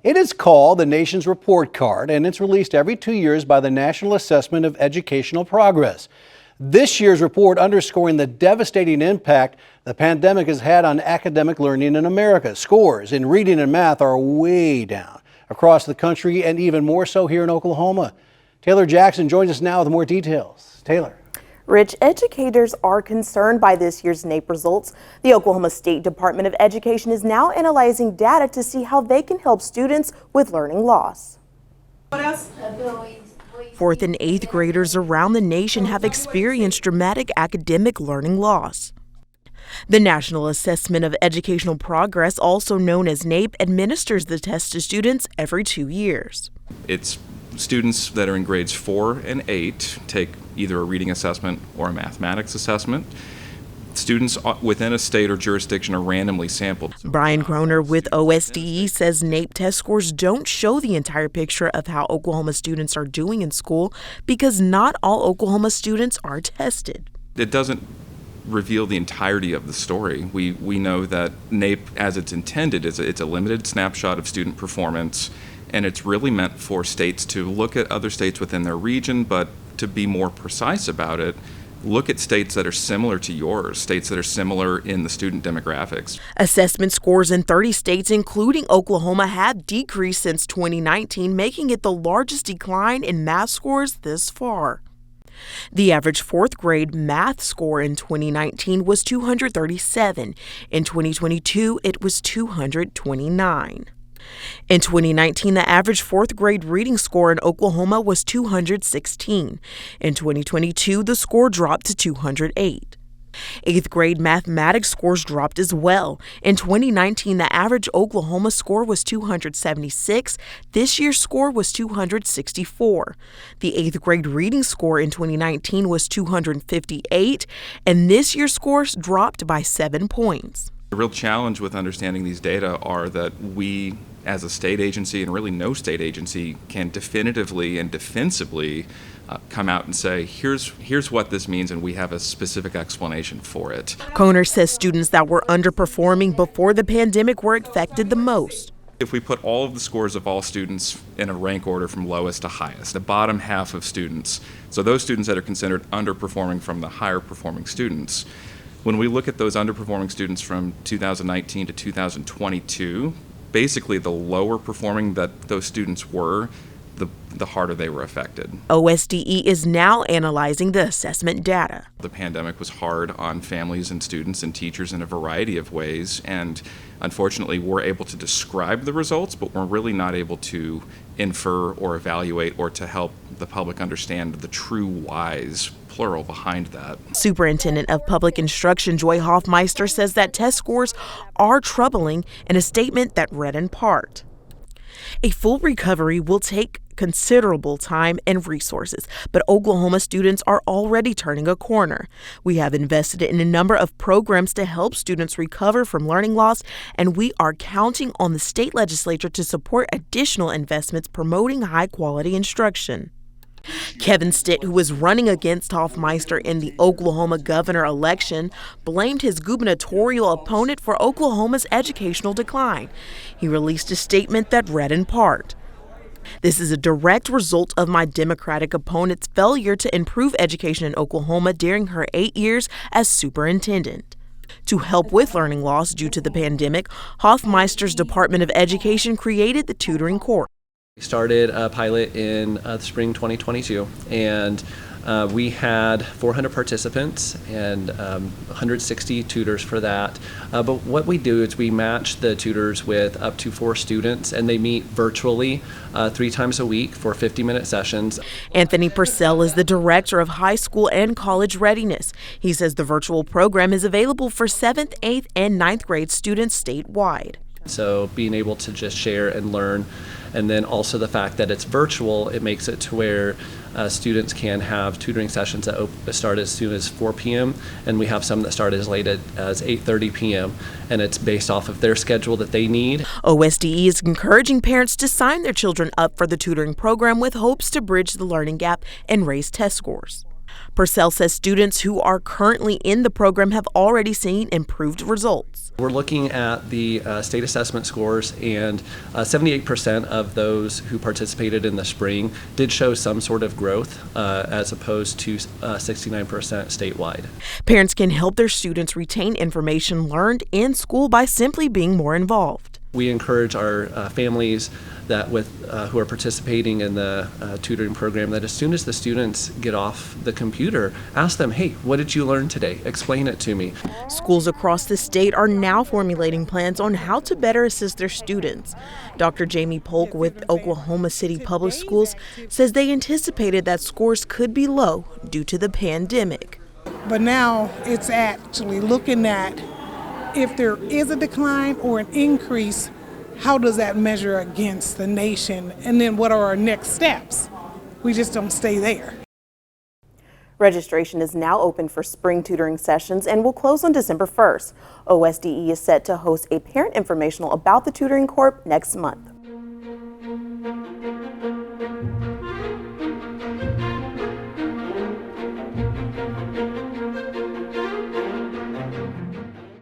It is called the Nation's Report Card, and it's released every 2 years by the National Assessment of Educational Progress. This year's report underscoring the devastating impact the pandemic has had on academic learning in America. Scores in reading and math are way down across the country and even more so here in Oklahoma. Taylor Jackson joins us now with more details. Taylor. Rich, educators are concerned by this year's NAEP results. The Oklahoma State Department of Education is now analyzing data to see how they can help students with learning loss. What else? 4th and 8th graders around the nation have experienced dramatic academic learning loss. The National Assessment of Educational Progress, also known as NAEP, administers the test to students every 2 years. It's students that are in grades 4 and 8 take either a reading assessment or a mathematics assessment. Students within a state or jurisdiction are randomly sampled. Brian Kroner with OSDE says NAEP test scores don't show the entire picture of how Oklahoma students are doing in school because not all Oklahoma students are tested. It doesn't reveal the entirety of the story. We know that NAEP, as it's intended, it's a limited snapshot of student performance, and it's really meant for states to look at other states within their region, but to be more precise about it, look at states that are similar to yours, states that are similar in the student demographics. Assessment scores in 30 states, including Oklahoma, have decreased since 2019, making it the largest decline in math scores this far. The average 4th grade math score in 2019 was 237. In 2022, it was 229. In 2019, the average 4th grade reading score in Oklahoma was 216. In 2022, the score dropped to 208. 8th grade mathematics scores dropped as well. In 2019, the average Oklahoma score was 276. This year's score was 264. The 8th grade reading score in 2019 was 258, and this year's scores dropped by 7 points. The real challenge with understanding these data are that we, as a state agency, and really no state agency, can definitively and defensively come out and say, here's what this means, and we have a specific explanation for it. Kroner says students that were underperforming before the pandemic were affected the most. If we put all of the scores of all students in a rank order from lowest to highest, the bottom half of students, so those students that are considered underperforming from the higher performing students, when we look at those underperforming students from 2019 to 2022, basically the lower performing that those students were, the harder they were affected. OSDE is now analyzing the assessment data. The pandemic was hard on families and students and teachers in a variety of ways, and unfortunately we're able to describe the results, but we're really not able to infer or evaluate or to help the public understand the true whys, plural, behind that. Superintendent of Public Instruction Joy Hoffmeister says that test scores are troubling in a statement that read in part, "A full recovery will take considerable time and resources, but Oklahoma students are already turning a corner. We have invested in a number of programs to help students recover from learning loss, and we are counting on the state legislature to support additional investments promoting high-quality instruction." Kevin Stitt, who was running against Hoffmeister in the Oklahoma governor election, blamed his gubernatorial opponent for Oklahoma's educational decline. He released a statement that read in part, "This is a direct result of my Democratic opponent's failure to improve education in Oklahoma during her 8 years as superintendent." To help with learning loss due to the pandemic, Hoffmeister's Department of Education created the tutoring course. We started a pilot in the spring 2022, and we had 400 participants and 160 tutors for that. But what we do is we match the tutors with up to 4 students, and they meet virtually 3 times a week for 50-minute sessions. Anthony Purcell is the director of high school and college readiness. He says the virtual program is available for 7th, 8th, and 9th grade students statewide. So being able to just share and learn, and then also the fact that it's virtual, it makes it to where students can have tutoring sessions that start as soon as 4 p.m. and we have some that start as late as 8:30 p.m. and it's based off of their schedule that they need. OSDE is encouraging parents to sign their children up for the tutoring program with hopes to bridge the learning gap and raise test scores. Purcell says students who are currently in the program have already seen improved results. We're looking at the state assessment scores, and 78% of those who participated in the spring did show some sort of growth as opposed to 69% statewide. Parents can help their students retain information learned in school by simply being more involved. We encourage our families that who are participating in the tutoring program that as soon as the students get off the computer, ask them, hey, what did you learn today? Explain it to me. Schools across the state are now formulating plans on how to better assist their students. Dr. Jamie Polk with Oklahoma City Public Schools says they anticipated that scores could be low due to the pandemic. But now it's actually looking at if there is a decline or an increase, how does that measure against the nation? And then what are our next steps? We just don't stay there. Registration is now open for spring tutoring sessions and will close on December 1st. OSDE is set to host a parent informational about the Tutoring Corps next month.